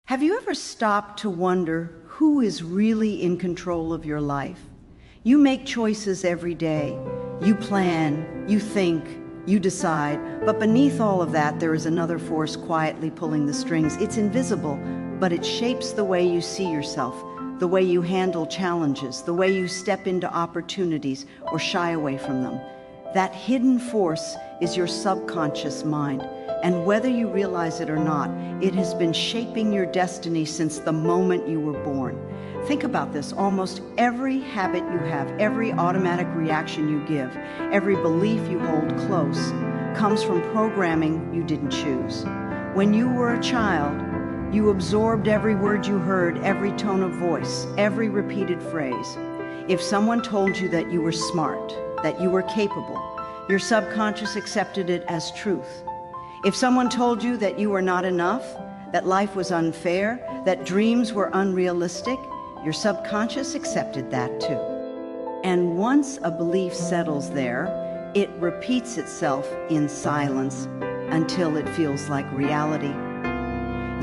Have you ever stopped to wonder who is really in control of your life? You make choices every day. You plan, you think, you decide, but beneath all of that, there is another force quietly pulling the strings. It's invisible, but it shapes the way you see yourself, the way you handle challenges, the way you step into opportunities or shy away from them. That hidden force is your subconscious mind. And whether you realize it or not, it has been shaping your destiny since the moment you were born. Think about this. Almost every habit you have, every automatic reaction you give, every belief you hold close, comes from programming you didn't choose. When you were a child, you absorbed every word you heard, every tone of voice, every repeated phrase. If someone told you that you were smart, that you were capable, your subconscious accepted it as truth. If someone told you that you were not enough, that life was unfair, that dreams were unrealistic, your subconscious accepted that too. And once a belief settles there, it repeats itself in silence until it feels like reality.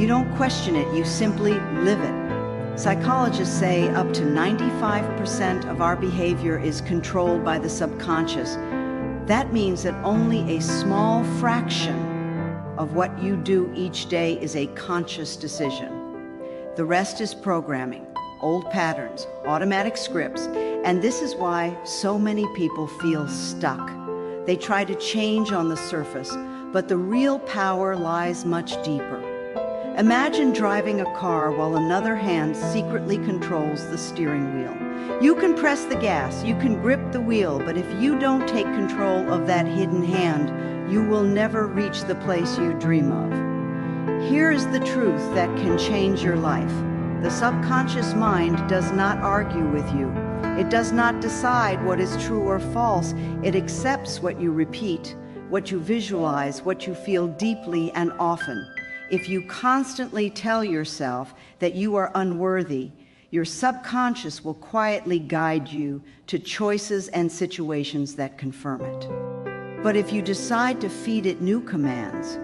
You don't question it, you simply live it. Psychologists say up to 95% of our behavior is controlled by the subconscious. That means that only a small fraction of what you do each day is a conscious decision. The rest is programming, old patterns, automatic scripts, and this is why so many people feel stuck. They try to change on the surface, but the real power lies much deeper. Imagine driving a car while another hand secretly controls the steering wheel. You can press the gas, you can grip the wheel, but if you don't take control of that hidden hand, you will never reach the place you dream of. Here is the truth that can change your life. The subconscious mind does not argue with you. It does not decide what is true or false. It accepts what you repeat, what you visualize, what you feel deeply and often. If you constantly tell yourself that you are unworthy, your subconscious will quietly guide you to choices and situations that confirm it. But if you decide to feed it new commands,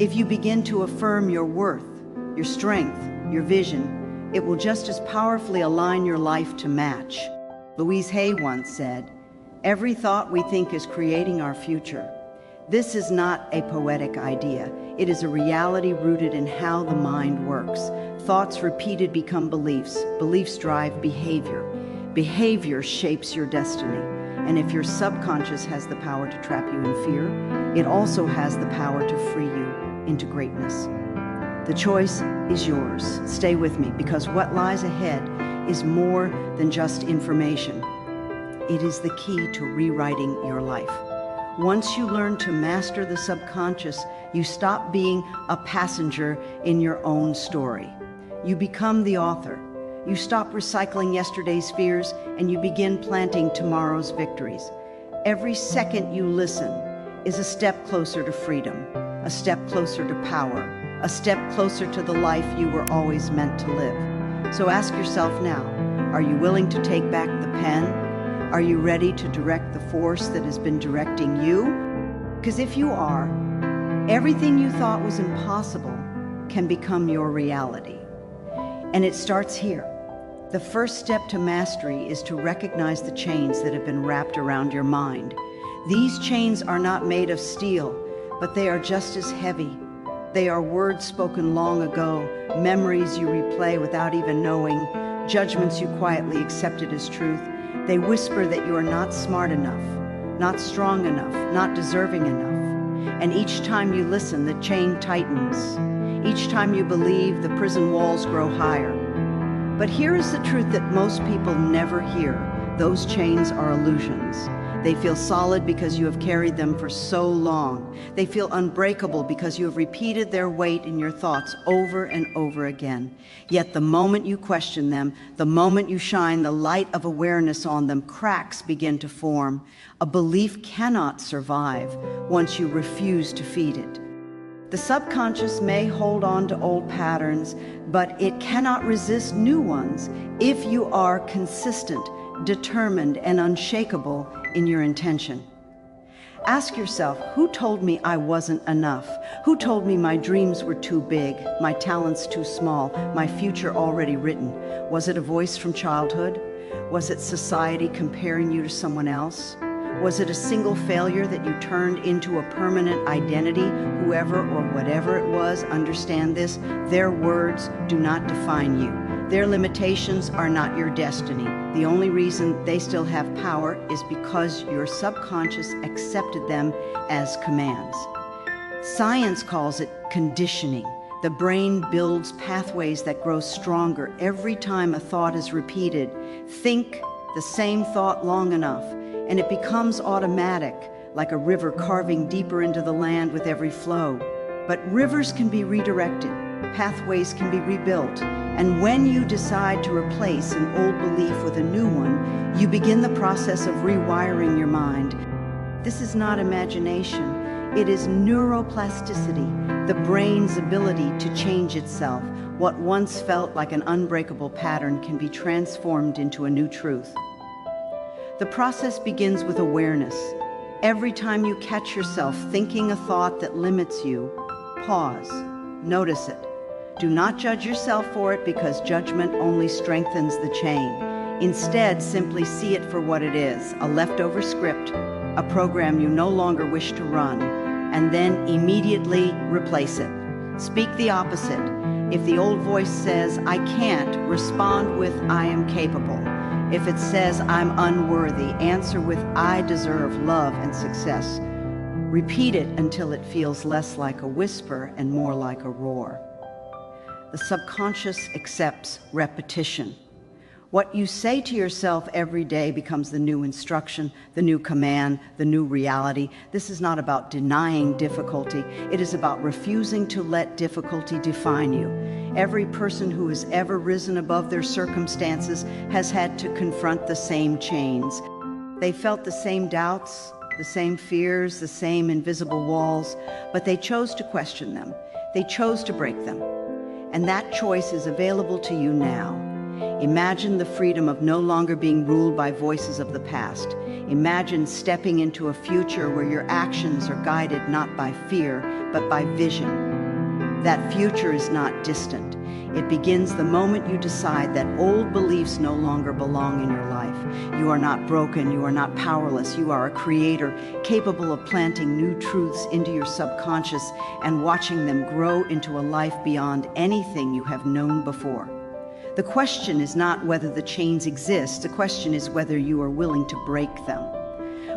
if you begin to affirm your worth, your strength, your vision, it will just as powerfully align your life to match. Louise Hay once said, "Every thought we think is creating our future." This is not a poetic idea. It is a reality rooted in how the mind works. Thoughts repeated become beliefs. Beliefs drive behavior. Behavior shapes your destiny. And if your subconscious has the power to trap you in fear, it also has the power to free you into greatness. The choice is yours. Stay with me, because what lies ahead is more than just information. It is the key to rewriting your life. Once you learn to master the subconscious, you stop being a passenger in your own story. You become the author. You stop recycling yesterday's fears and you begin planting tomorrow's victories. Every second you listen is a step closer to freedom, a step closer to power, a step closer to the life you were always meant to live. So ask yourself now, are you willing to take back the pen? Are you ready to direct the force that has been directing you? Because if you are, everything you thought was impossible can become your reality. And it starts here. The first step to mastery is to recognize the chains that have been wrapped around your mind. These chains are not made of steel, but they are just as heavy. They are words spoken long ago, memories you replay without even knowing, judgments you quietly accepted as truth. They whisper that you are not smart enough, not strong enough, not deserving enough. And each time you listen, the chain tightens. Each time you believe, the prison walls grow higher. But here is the truth that most people never hear. Those chains are illusions. They feel solid because you have carried them for so long. They feel unbreakable because you have repeated their weight in your thoughts over and over again. Yet the moment you question them, the moment you shine the light of awareness on them, cracks begin to form. A belief cannot survive once you refuse to feed it. The subconscious may hold on to old patterns, but it cannot resist new ones if you are consistent, determined, and unshakable in your intention. Ask yourself, who told me I wasn't enough? Who told me my dreams were too big, my talents too small, my future already written? Was it a voice from childhood? Was it society comparing you to someone else? Was it a single failure that you turned into a permanent identity? Whoever or whatever it was, understand this: their words do not define you. Their limitations are not your destiny. The only reason they still have power is because your subconscious accepted them as commands. Science calls it conditioning. The brain builds pathways that grow stronger every time a thought is repeated. Think the same thought long enough, and it becomes automatic, like a river carving deeper into the land with every flow. But rivers can be redirected, pathways can be rebuilt, and when you decide to replace an old belief with a new one, you begin the process of rewiring your mind. This is not imagination, it is neuroplasticity, the brain's ability to change itself. What once felt like an unbreakable pattern can be transformed into a new truth. The process begins with awareness. Every time you catch yourself thinking a thought that limits you, pause, notice it. Do not judge yourself for it, because judgment only strengthens the chain. Instead, simply see it for what it is: a leftover script, a program you no longer wish to run, and then immediately replace it. Speak the opposite. If the old voice says, "I can't," respond with, "I am capable." If it says, "I'm unworthy," answer with, "I deserve love and success." Repeat it until it feels less like a whisper and more like a roar. The subconscious accepts repetition. What you say to yourself every day becomes the new instruction, the new command, the new reality. This is not about denying difficulty. It is about refusing to let difficulty define you. Every person who has ever risen above their circumstances has had to confront the same chains. They felt the same doubts, the same fears, the same invisible walls, but they chose to question them. They chose to break them. And that choice is available to you now. Imagine the freedom of no longer being ruled by voices of the past. Imagine stepping into a future where your actions are guided not by fear, but by vision. That future is not distant. It begins the moment you decide that old beliefs no longer belong in your life. You are not broken, you are not powerless, you are a creator, capable of planting new truths into your subconscious and watching them grow into a life beyond anything you have known before. The question is not whether the chains exist, the question is whether you are willing to break them.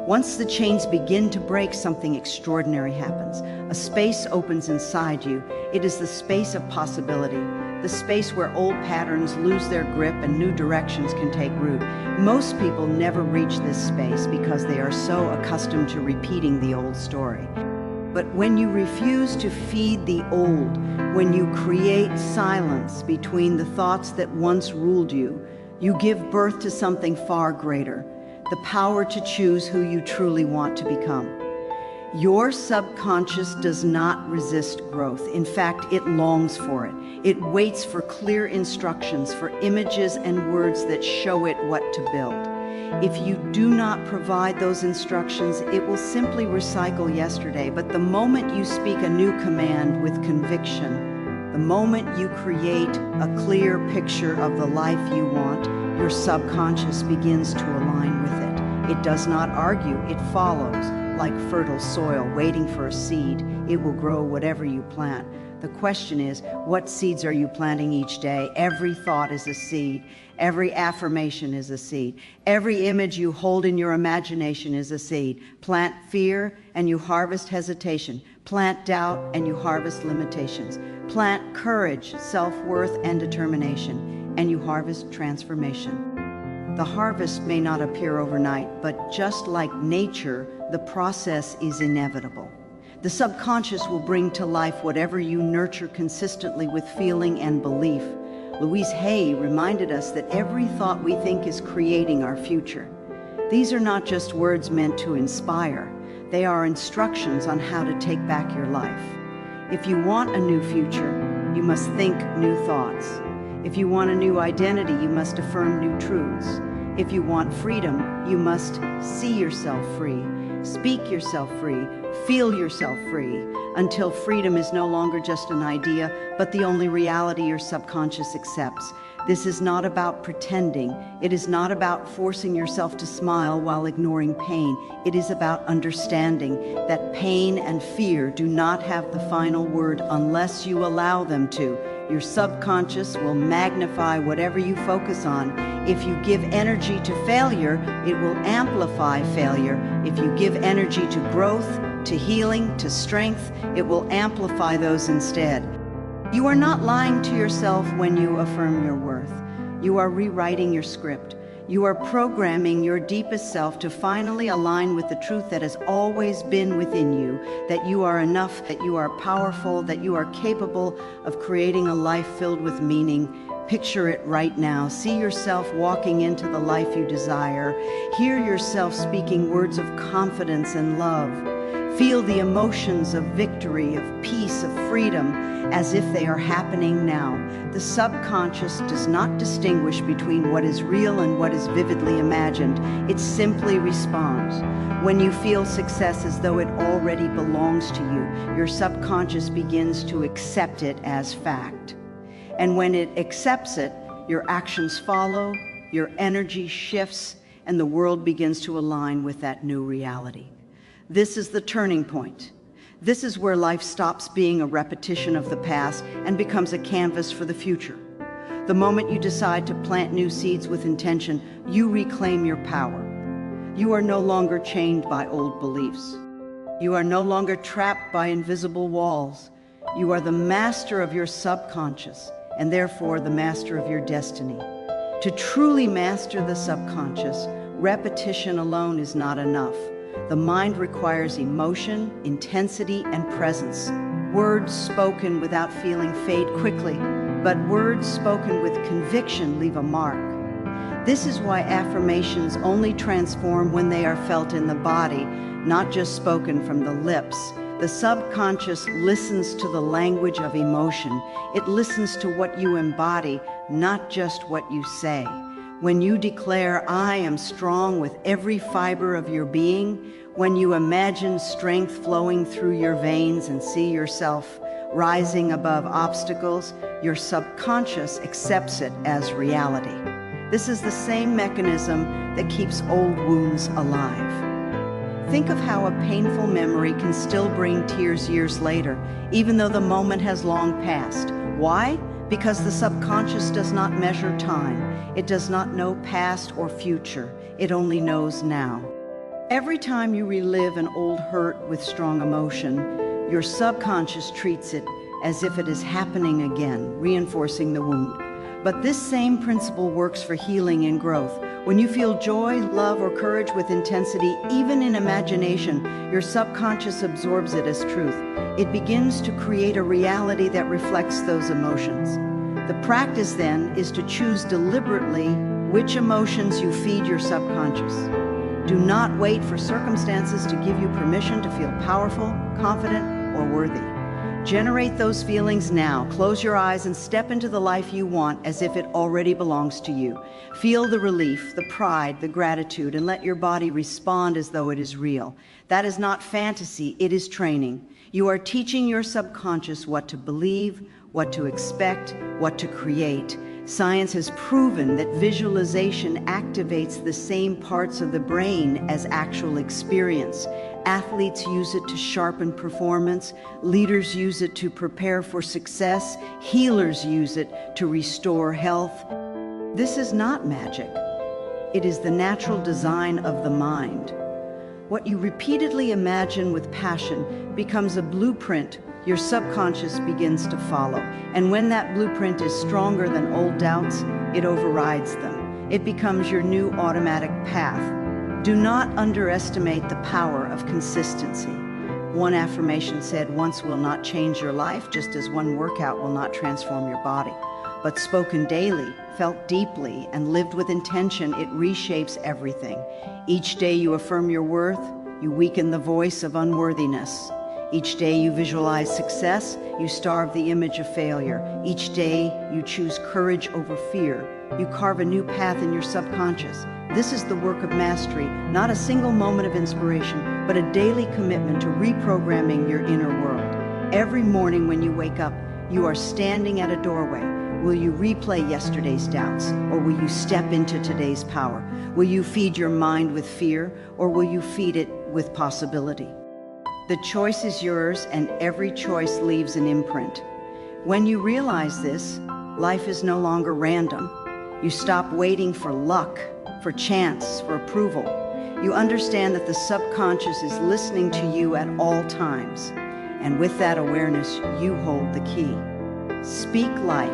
Once the chains begin to break, something extraordinary happens. A space opens inside you. It is the space of possibility, the space where old patterns lose their grip and new directions can take root. Most people never reach this space because they are so accustomed to repeating the old story. But when you refuse to feed the old, when you create silence between the thoughts that once ruled you, you give birth to something far greater, the power to choose who you truly want to become. Your subconscious does not resist growth. In fact, it longs for it. It waits for clear instructions, for images and words that show it what to build. If you do not provide those instructions, it will simply recycle yesterday. But the moment you speak a new command with conviction, the moment you create a clear picture of the life you want, your subconscious begins to align with it. It does not argue, it follows. Like fertile soil waiting for a seed, it will grow whatever you plant. The question is, what seeds are you planting each day? Every thought is a seed. Every affirmation is a seed. Every image you hold in your imagination is a seed. Plant fear and you harvest hesitation. Plant doubt and you harvest limitations. Plant courage, self-worth, and determination, and you harvest transformation. The harvest may not appear overnight, but just like nature, the process is inevitable. The subconscious will bring to life whatever you nurture consistently with feeling and belief. Louise Hay reminded us that every thought we think is creating our future. These are not just words meant to inspire. They are instructions on how to take back your life. If you want a new future, you must think new thoughts. If you want a new identity, you must affirm new truths. If you want freedom, you must see yourself free. Speak yourself free. Feel yourself free until freedom is no longer just an idea, but the only reality your subconscious accepts. This is not about pretending. It is not about forcing yourself to smile while ignoring pain. It is about understanding that pain and fear do not have the final word unless you allow them to. Your subconscious will magnify whatever you focus on. If you give energy to failure, it will amplify failure. If you give energy to growth, to healing, to strength, it will amplify those instead. You are not lying to yourself when you affirm your worth. You are rewriting your script. You are programming your deepest self to finally align with the truth that has always been within you, that you are enough, that you are powerful, that you are capable of creating a life filled with meaning. Picture it right now. See yourself walking into the life you desire. Hear yourself speaking words of confidence and love. Feel the emotions of victory, of peace, of freedom, as if they are happening now. The subconscious does not distinguish between what is real and what is vividly imagined. It simply responds. When you feel success as though it already belongs to you, your subconscious begins to accept it as fact. And when it accepts it, your actions follow, your energy shifts, and the world begins to align with that new reality. This is the turning point. This is where life stops being a repetition of the past and becomes a canvas for the future. The moment you decide to plant new seeds with intention, you reclaim your power. You are no longer chained by old beliefs. You are no longer trapped by invisible walls. You are the master of your subconscious and therefore the master of your destiny. To truly master the subconscious, repetition alone is not enough. The mind requires emotion, intensity, and presence. Words spoken without feeling fade quickly, but words spoken with conviction leave a mark. This is why affirmations only transform when they are felt in the body, not just spoken from the lips. The subconscious listens to the language of emotion. It listens to what you embody, not just what you say. When you declare, "I am strong with every fiber of your being," when you imagine strength flowing through your veins and see yourself rising above obstacles, your subconscious accepts it as reality. This is the same mechanism that keeps old wounds alive. Think of how a painful memory can still bring tears years later, even though the moment has long passed. Why? Because the subconscious does not measure time. It does not know past or future. It only knows now. Every time you relive an old hurt with strong emotion, your subconscious treats it as if it is happening again, reinforcing the wound. But this same principle works for healing and growth. When you feel joy, love, or courage with intensity, even in imagination, your subconscious absorbs it as truth. It begins to create a reality that reflects those emotions. The practice then is to choose deliberately which emotions you feed your subconscious. Do not wait for circumstances to give you permission to feel powerful, confident, or worthy. Generate those feelings now. Close your eyes and step into the life you want as if it already belongs to you. Feel the relief, the pride, the gratitude, and let your body respond as though it is real. That is not fantasy, it is training. You are teaching your subconscious what to believe, what to expect, what to create. Science has proven that visualization activates the same parts of the brain as actual experience. Athletes use it to sharpen performance. Leaders use it to prepare for success. Healers use it to restore health. This is not magic. It is the natural design of the mind. What you repeatedly imagine with passion becomes a blueprint your subconscious begins to follow. And when that blueprint is stronger than old doubts, it overrides them. It becomes your new automatic path. Do not underestimate the power of consistency. One affirmation said, "Once will not change your life, just as one workout will not transform your body. But spoken daily, felt deeply, and lived with intention, it reshapes everything." Each day you affirm your worth, you weaken the voice of unworthiness. Each day you visualize success, you starve the image of failure. Each day you choose courage over fear. You carve a new path in your subconscious. This is the work of mastery, not a single moment of inspiration, but a daily commitment to reprogramming your inner world. Every morning when you wake up, you are standing at a doorway. Will you replay yesterday's doubts, or will you step into today's power? Will you feed your mind with fear, or will you feed it with possibility? The choice is yours, and every choice leaves an imprint. When you realize this, life is no longer random. You stop waiting for luck, for chance, for approval. You understand that the subconscious is listening to you at all times. And with that awareness, you hold the key. Speak life,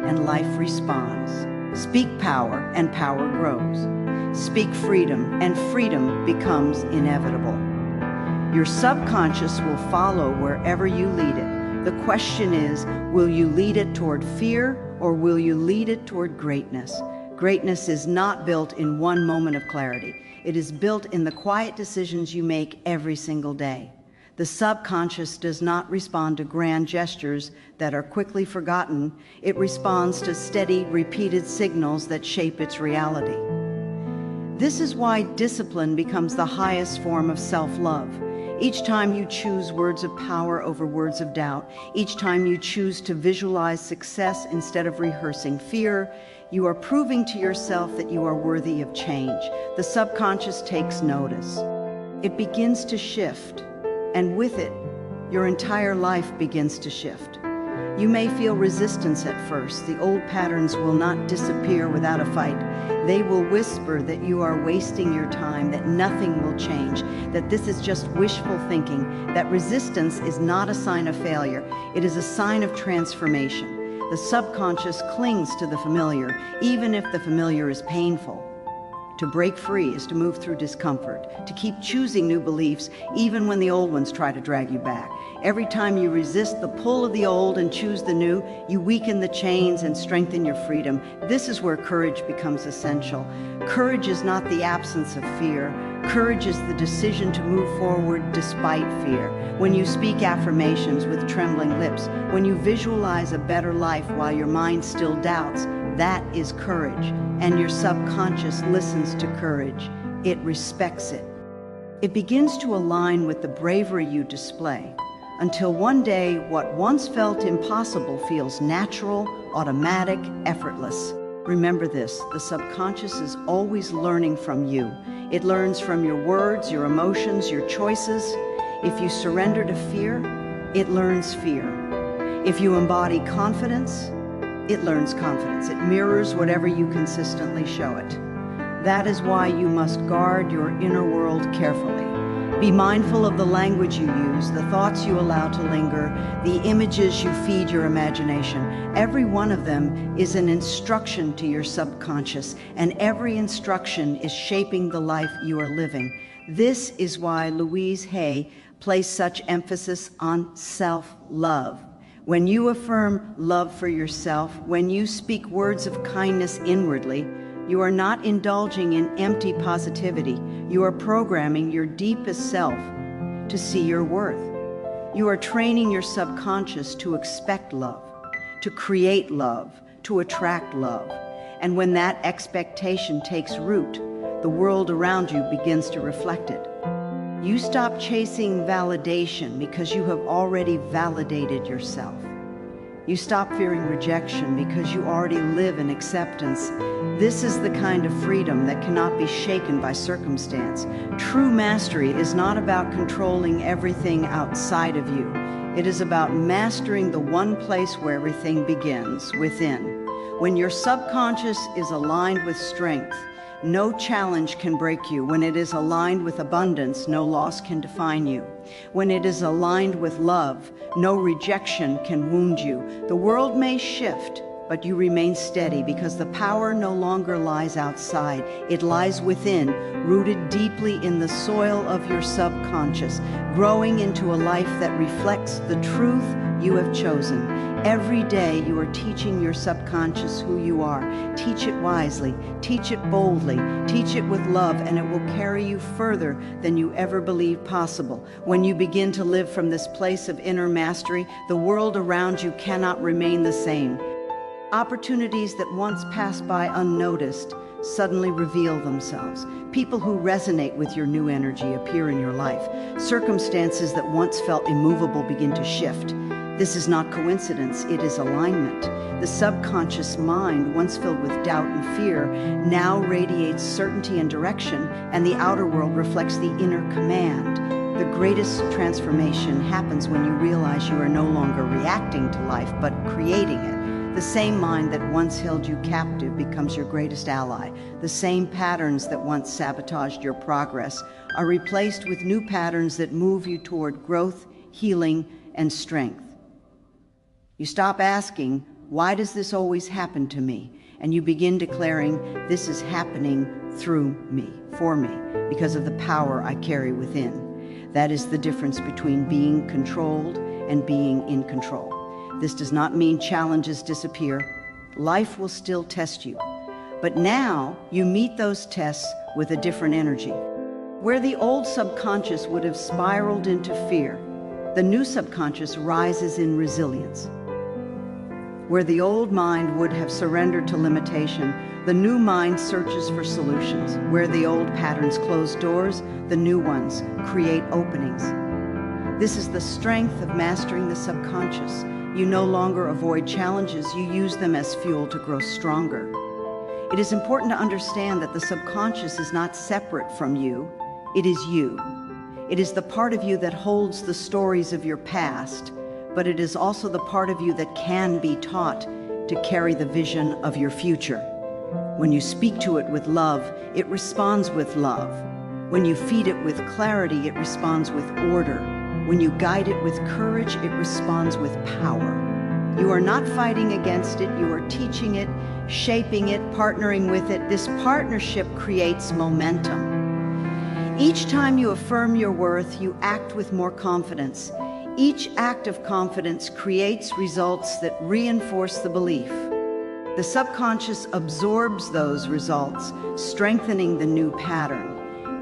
and life responds. Speak power, and power grows. Speak freedom, and freedom becomes inevitable. Your subconscious will follow wherever you lead it. The question is, will you lead it toward fear, or will you lead it toward greatness? Greatness is not built in one moment of clarity. It is built in the quiet decisions you make every single day. The subconscious does not respond to grand gestures that are quickly forgotten. It responds to steady, repeated signals that shape its reality. This is why discipline becomes the highest form of self-love. Each time you choose words of power over words of doubt, each time you choose to visualize success instead of rehearsing fear, you are proving to yourself that you are worthy of change. The subconscious takes notice. It begins to shift. And with it, your entire life begins to shift. You may feel resistance at first. The old patterns will not disappear without a fight. They will whisper that you are wasting your time, that nothing will change, that this is just wishful thinking, that resistance is not a sign of failure. It is a sign of transformation. The subconscious clings to the familiar, even if the familiar is painful. To break free is to move through discomfort, to keep choosing new beliefs even when the old ones try to drag you back. Every time you resist the pull of the old and choose the new, you weaken the chains and strengthen your freedom. This is where courage becomes essential. Courage is not the absence of fear. Courage is the decision to move forward despite fear. When you speak affirmations with trembling lips, when you visualize a better life while your mind still doubts, that is courage, and your subconscious listens to courage. It respects it. It begins to align with the bravery you display, until one day what once felt impossible feels natural, automatic, effortless. Remember this, the subconscious is always learning from you. It learns from your words, your emotions, your choices. If you surrender to fear, it learns fear. If you embody confidence, it learns confidence. It mirrors whatever you consistently show it. That is why you must guard your inner world carefully. Be mindful of the language you use, the thoughts you allow to linger, the images you feed your imagination. Every one of them is an instruction to your subconscious, and every instruction is shaping the life you are living. This is why Louise Hay placed such emphasis on self-love. When you affirm love for yourself, when you speak words of kindness inwardly, you are not indulging in empty positivity. You are programming your deepest self to see your worth. You are training your subconscious to expect love, to create love, to attract love. And when that expectation takes root, the world around you begins to reflect it. You stop chasing validation because you have already validated yourself. You stop fearing rejection because you already live in acceptance. This is the kind of freedom that cannot be shaken by circumstance. True mastery is not about controlling everything outside of you. It is about mastering the one place where everything begins, within. When your subconscious is aligned with strength, no challenge can break you. When it is aligned with abundance, no loss can define you. When it is aligned with love, no rejection can wound you. The world may shift, but you remain steady because the power no longer lies outside. It lies within, rooted deeply in the soil of your subconscious, growing into a life that reflects the truth you have chosen. Every day you are teaching your subconscious who you are. Teach it wisely, teach it boldly, teach it with love, and it will carry you further than you ever believed possible. When you begin to live from this place of inner mastery, the world around you cannot remain the same. Opportunities that once passed by unnoticed suddenly reveal themselves. People who resonate with your new energy appear in your life. Circumstances that once felt immovable begin to shift. This is not coincidence, it is alignment. The subconscious mind, once filled with doubt and fear, now radiates certainty and direction, and the outer world reflects the inner command. The greatest transformation happens when you realize you are no longer reacting to life, but creating it. The same mind that once held you captive becomes your greatest ally. The same patterns that once sabotaged your progress are replaced with new patterns that move you toward growth, healing, and strength. You stop asking, "Why does this always happen to me?" And you begin declaring, "This is happening through me, for me, because of the power I carry within." That is the difference between being controlled and being in control. This does not mean challenges disappear. Life will still test you. But now you meet those tests with a different energy. Where the old subconscious would have spiraled into fear, the new subconscious rises in resilience. Where the old mind would have surrendered to limitation, the new mind searches for solutions. Where the old patterns close doors, the new ones create openings. This is the strength of mastering the subconscious. You no longer avoid challenges, you use them as fuel to grow stronger. It is important to understand that the subconscious is not separate from you, it is you. It is the part of you that holds the stories of your past, but it is also the part of you that can be taught to carry the vision of your future. When you speak to it with love, it responds with love. When you feed it with clarity, it responds with order. When you guide it with courage, it responds with power. You are not fighting against it, you are teaching it, shaping it, partnering with it. This partnership creates momentum. Each time you affirm your worth, you act with more confidence. Each act of confidence creates results that reinforce the belief. The subconscious absorbs those results, strengthening the new pattern.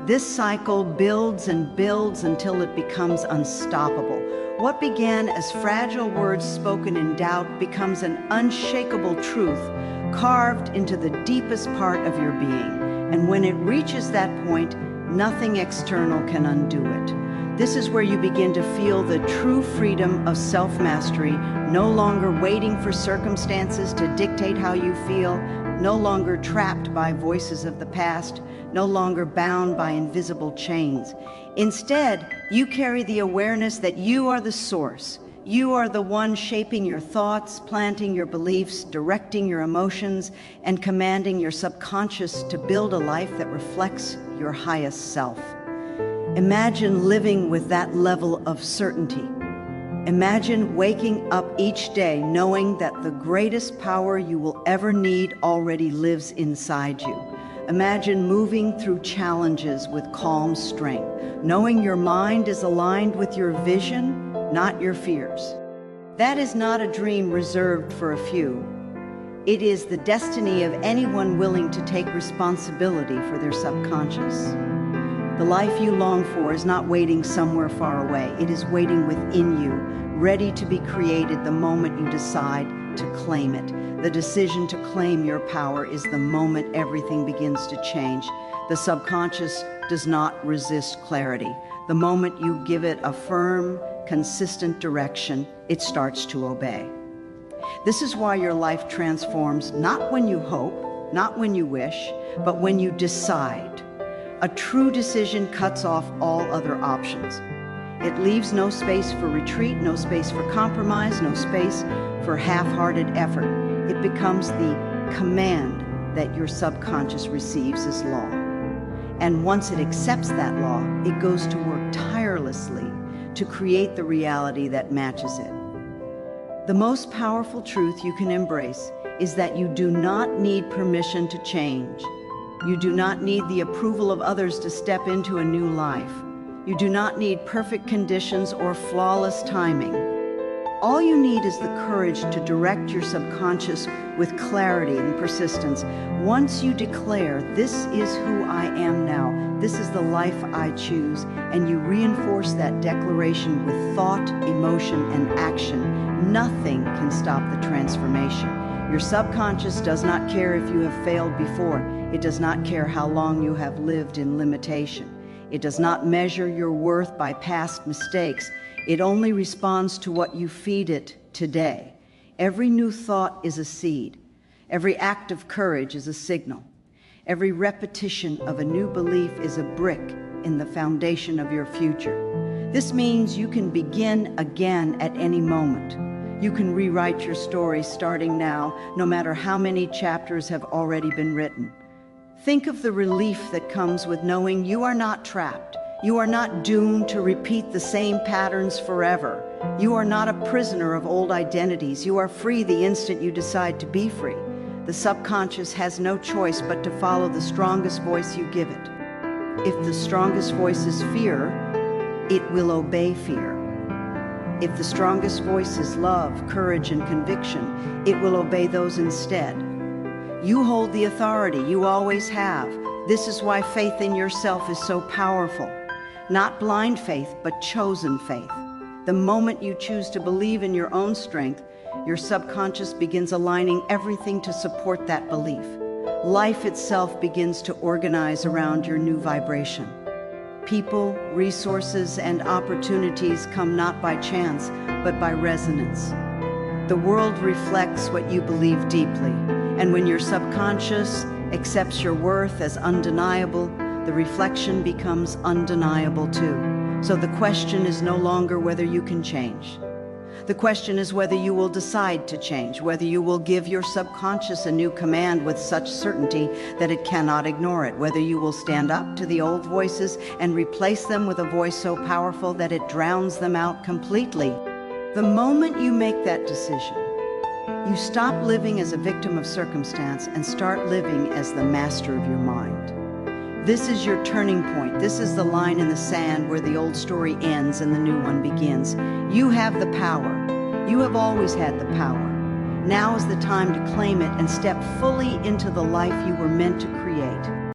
This cycle builds and builds until it becomes unstoppable. What began as fragile words spoken in doubt becomes an unshakable truth carved into the deepest part of your being. And when it reaches that point, nothing external can undo it. This is where you begin to feel the true freedom of self-mastery, no longer waiting for circumstances to dictate how you feel, no longer trapped by voices of the past, no longer bound by invisible chains. Instead, you carry the awareness that you are the source. You are the one shaping your thoughts, planting your beliefs, directing your emotions, and commanding your subconscious to build a life that reflects your highest self. Imagine living with that level of certainty. Imagine waking up each day knowing that the greatest power you will ever need already lives inside you. Imagine moving through challenges with calm strength, knowing your mind is aligned with your vision, not your fears. That is not a dream reserved for a few. It is the destiny of anyone willing to take responsibility for their subconscious. The life you long for is not waiting somewhere far away. It is waiting within you, ready to be created the moment you decide to claim it. The decision to claim your power is the moment everything begins to change. The subconscious does not resist clarity. The moment you give it a firm, consistent direction, it starts to obey. This is why your life transforms not when you hope, not when you wish, but when you decide. A true decision cuts off all other options. It leaves no space for retreat, no space for compromise, no space for half-hearted effort. It becomes the command that your subconscious receives as law. And once it accepts that law, it goes to work tirelessly to create the reality that matches it. The most powerful truth you can embrace is that you do not need permission to change. You do not need the approval of others to step into a new life. You do not need perfect conditions or flawless timing. All you need is the courage to direct your subconscious with clarity and persistence. Once you declare, "This is who I am now, this is the life I choose," and you reinforce that declaration with thought, emotion, and action, nothing can stop the transformation. Your subconscious does not care if you have failed before. It does not care how long you have lived in limitation. It does not measure your worth by past mistakes. It only responds to what you feed it today. Every new thought is a seed. Every act of courage is a signal. Every repetition of a new belief is a brick in the foundation of your future. This means you can begin again at any moment. You can rewrite your story starting now, no matter how many chapters have already been written. Think of the relief that comes with knowing you are not trapped. You are not doomed to repeat the same patterns forever. You are not a prisoner of old identities. You are free the instant you decide to be free. The subconscious has no choice but to follow the strongest voice you give it. If the strongest voice is fear, it will obey fear. If the strongest voice is love, courage, and conviction, it will obey those instead. You hold the authority. You always have. This is why faith in yourself is so powerful. Not blind faith, but chosen faith. The moment you choose to believe in your own strength, your subconscious begins aligning everything to support that belief. Life itself begins to organize around your new vibration. People, resources, and opportunities come not by chance, but by resonance. The world reflects what you believe deeply, and when your subconscious accepts your worth as undeniable, the reflection becomes undeniable too. So the question is no longer whether you can change. The question is whether you will decide to change, whether you will give your subconscious a new command with such certainty that it cannot ignore it, whether you will stand up to the old voices and replace them with a voice so powerful that it drowns them out completely. The moment you make that decision, you stop living as a victim of circumstance and start living as the master of your mind. This is your turning point. This is the line in the sand where the old story ends and the new one begins. You have the power. You have always had the power. Now is the time to claim it and step fully into the life you were meant to create.